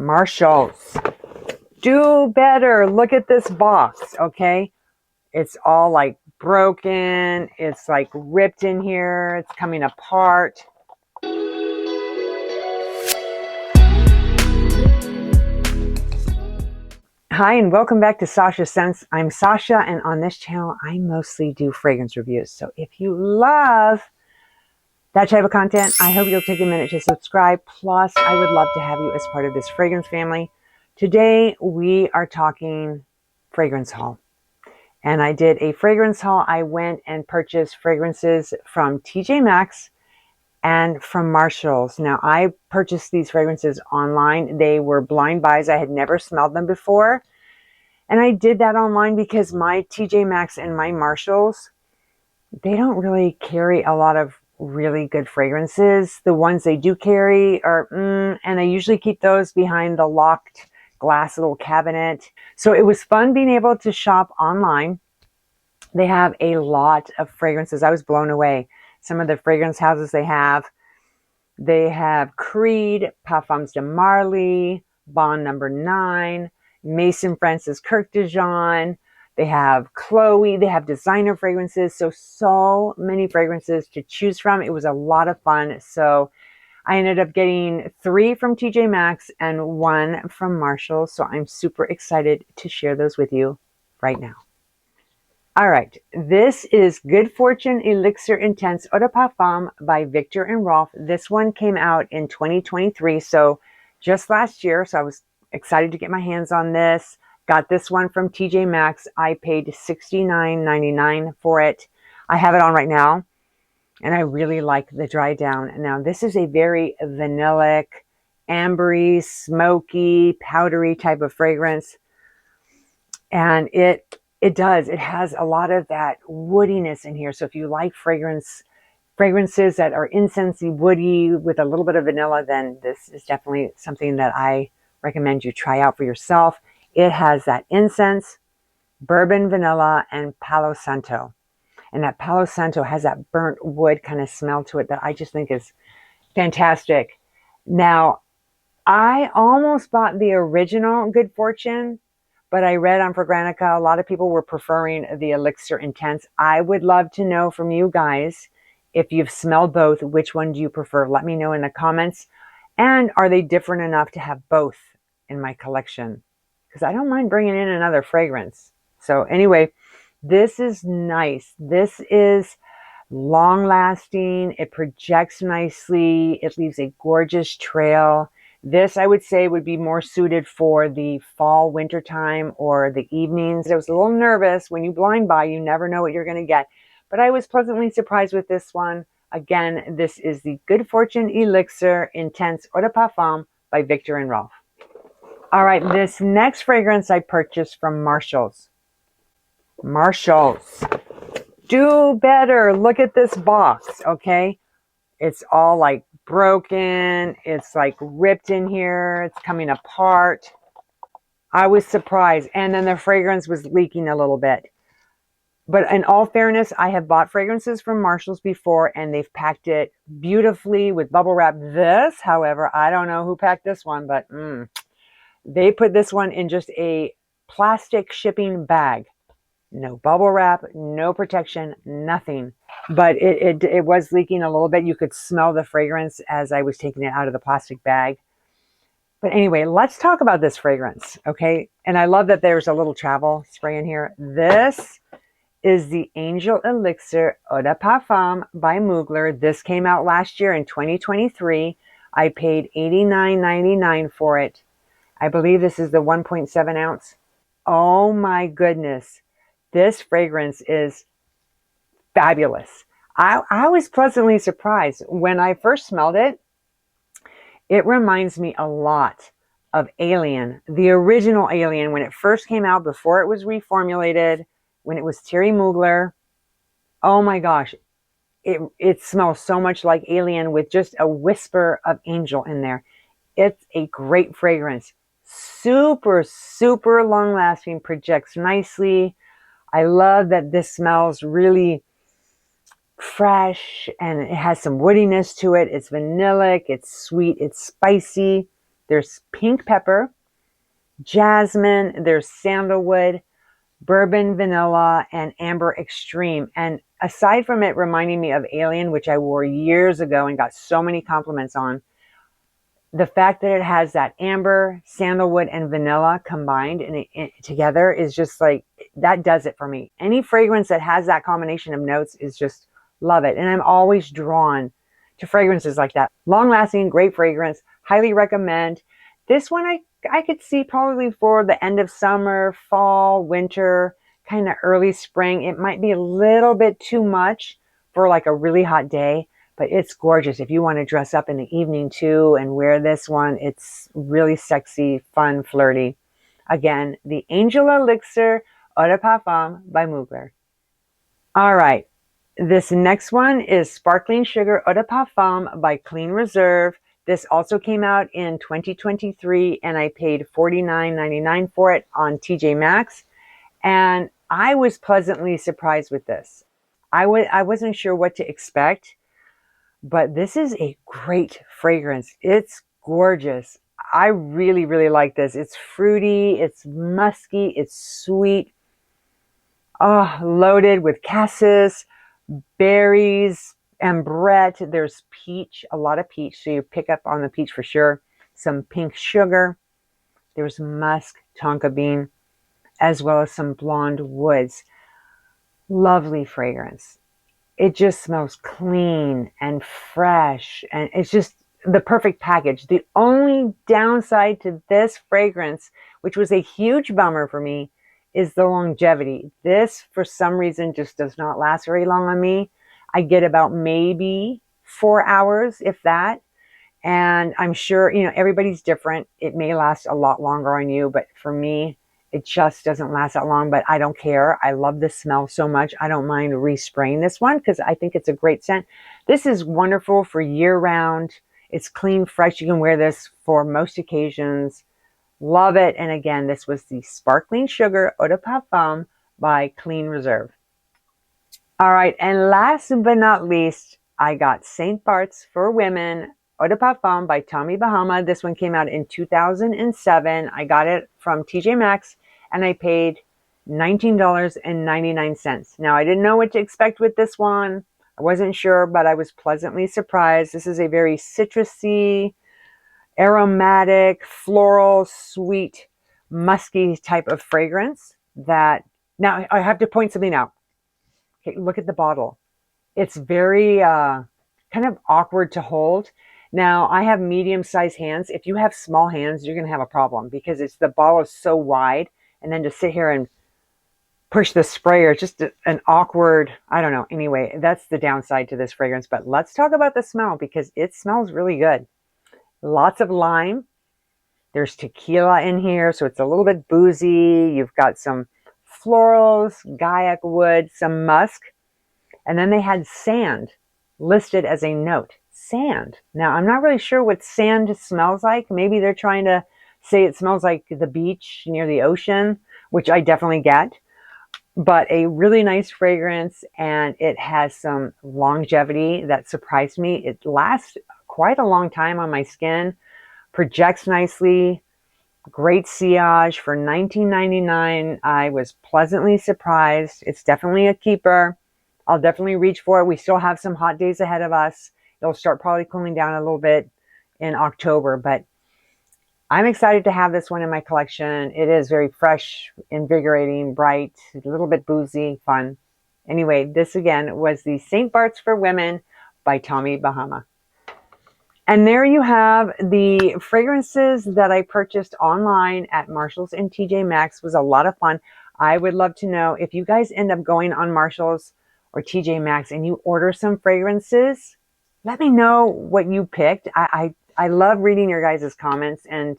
Marshalls. Do better. Look at this box, okay? It's all like broken. It's like ripped in here. It's coming apart. Hi, and welcome back to Sasha Scents. I'm Sasha, and on this channel, I mostly do fragrance reviews. So if you love that type of content, I hope you'll take a minute to subscribe. Plus, I would love to have you as part of this fragrance family. Today, we are talking fragrance haul. And I did a fragrance haul. I went and purchased fragrances from TJMaxx and from Marshalls. Now, I purchased these fragrances online. They were blind buys. I had never smelled them before. And I did that online because my TJMaxx and my Marshalls, they don't really carry a lot of really good fragrances. The ones they do carry are, and I usually keep those behind the locked glass little cabinet. So it was fun being able to shop online. They have a lot of fragrances. I was blown away. Some of the fragrance houses they have Creed, Parfums de Marly, Bond Number 9, Maison Francis Kirk de Jean. They have Chloe. They have designer fragrances. So many fragrances to choose from. It was a lot of fun. So I ended up getting 3 from TJMaxx and 1 from Marshalls. So I'm super excited to share those with you right now. All right, this is Good Fortune Elixir Intense Eau de Parfum by Viktor and Rolf. This one came out in 2023, so just last year. So I was excited to get my hands on this. Got this one from TJMaxx. I paid $69.99 for it. I have it on right now, and I really like the dry down. Now, this is a very vanillic, ambery, smoky, powdery type of fragrance, and it has a lot of that woodiness in here. So if you like fragrances that are incensey, woody with a little bit of vanilla, then this is definitely something that I recommend you try out for yourself. It has that incense, bourbon vanilla, and Palo Santo. And that Palo Santo has that burnt wood kind of smell to it that I just think is fantastic. Now, I almost bought the original Good Fortune, but I read on Fragrantica, a lot of people were preferring the Elixir Intense. I would love to know from you guys, if you've smelled both, which one do you prefer? Let me know in the comments. And are they different enough to have both in my collection? Because I don't mind bringing in another fragrance. So anyway, this is nice. This is long lasting. It projects nicely. It leaves a gorgeous trail. This, I would say, would be more suited for the fall, winter time, or the evenings. I was a little nervous. When you blind buy, you never know what you're going to get. But I was pleasantly surprised with this one. Again, this is the Good Fortune Elixir Intense Eau de Parfum by Viktor and Rolf. All right, this next fragrance I purchased from Marshalls. Marshalls. Do better. Look at this box, okay? It's all like broken. It's like ripped in here. It's coming apart. I was surprised. And then the fragrance was leaking a little bit. But in all fairness, I have bought fragrances from Marshalls before, and they've packed it beautifully with bubble wrap. This, however, I don't know who packed this one, but they put this one in just a plastic shipping bag. No bubble wrap, no protection, nothing. But it was leaking a little bit. You could smell the fragrance as I was taking it out of the plastic bag. But anyway, let's talk about this fragrance, okay? And I love that there's a little travel spray in here. This is the Angel Elixir Eau de Parfum by Mugler. This came out last year in 2023. I paid $89.99 for it. I believe this is the 1.7 ounce. Oh my goodness. This fragrance is fabulous. I was pleasantly surprised. When I first smelled it, it reminds me a lot of Alien, the original Alien, when it first came out, before it was reformulated, when it was Thierry Mugler. Oh my gosh, it smells so much like Alien with just a whisper of Angel in there. It's a great fragrance. Super, super long lasting, projects nicely. I love that this smells really fresh and it has some woodiness to it. It's vanillic, it's sweet, it's spicy. There's pink pepper, jasmine, there's sandalwood, bourbon vanilla, and amber extreme. And aside from it reminding me of Alien, which I wore years ago and got so many compliments on, the fact that it has that amber, sandalwood, and vanilla combined and together is just like, that does it for me. Any fragrance that has that combination of notes is just, love it. And I'm always drawn to fragrances like that. Long lasting, great fragrance. Highly recommend. This one I could see probably for the end of summer, fall, winter, kind of early spring. It might be a little bit too much for like a really hot day, but it's gorgeous. If you want to dress up in the evening too and wear this one, it's really sexy, fun, flirty. Again, the Angel Elixir Eau de Parfum by Mugler. All right. This next one is Sparkling Sugar Eau de Parfum by Clean Reserve. This also came out in 2023 and I paid $49.99 for it on TJMaxx. And I was pleasantly surprised with this. I wasn't sure what to expect, but this is a great fragrance. It's gorgeous. I really, really like this. It's fruity, it's musky, it's sweet. Oh, loaded with cassis, berries, ambrette. There's peach, a lot of peach. So you pick up on the peach for sure. Some pink sugar. There's musk, tonka bean, as well as some blonde woods. Lovely fragrance. It just smells clean and fresh, and it's just the perfect package. The only downside to this fragrance, which was a huge bummer for me, is the longevity. This, for some reason, just does not last very long on me. I get about maybe 4 hours, if that. And I'm sure, everybody's different. It may last a lot longer on you, but for me, it just doesn't last that long, but I don't care. I love the smell so much. I don't mind respraying this one because I think it's a great scent. This is wonderful for year round. It's clean, fresh. You can wear this for most occasions. Love it. And again, this was the Sparkling Sugar Eau de Parfum by Clean Reserve. All right. And last but not least, I got St. Barts for Women Eau de Parfum by Tommy Bahama. This one came out in 2007. I got it from TJMaxx and I paid $19.99. Now, I didn't know what to expect with this one. I wasn't sure, but I was pleasantly surprised. This is a very citrusy, aromatic, floral, sweet, musky type of fragrance that, now I have to point something out. Okay, look at the bottle. It's very kind of awkward to hold. Now, I have medium-sized hands. If you have small hands, you're going to have a problem because the bottle is so wide. And then to sit here and push the sprayer, just an awkward, I don't know. Anyway, that's the downside to this fragrance. But let's talk about the smell because it smells really good. Lots of lime. There's tequila in here, so it's a little bit boozy. You've got some florals, guaiac wood, some musk. And then they had sand listed as a note. Sand. Now, I'm not really sure what sand smells like. Maybe they're trying to say it smells like the beach near the ocean, which I definitely get. But a really nice fragrance, and it has some longevity that surprised me. It lasts quite a long time on my skin, projects nicely, great sillage. For $19.99, I was pleasantly surprised. It's definitely a keeper. I'll definitely reach for it. We still have some hot days ahead of us. It'll start probably cooling down a little bit in October, but I'm excited to have this one in my collection. It is very fresh, invigorating, bright, a little bit boozy, fun. Anyway, this again was the St. Barts for Women by Tommy Bahama. And there you have the fragrances that I purchased online at Marshalls and TJMaxx. It was a lot of fun. I would love to know if you guys end up going on Marshalls or TJMaxx and you order some fragrances, let me know what you picked. I love reading your guys' comments, and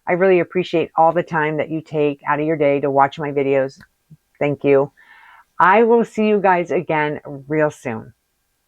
I really appreciate all the time that you take out of your day to watch my videos. Thank you. I will see you guys again real soon.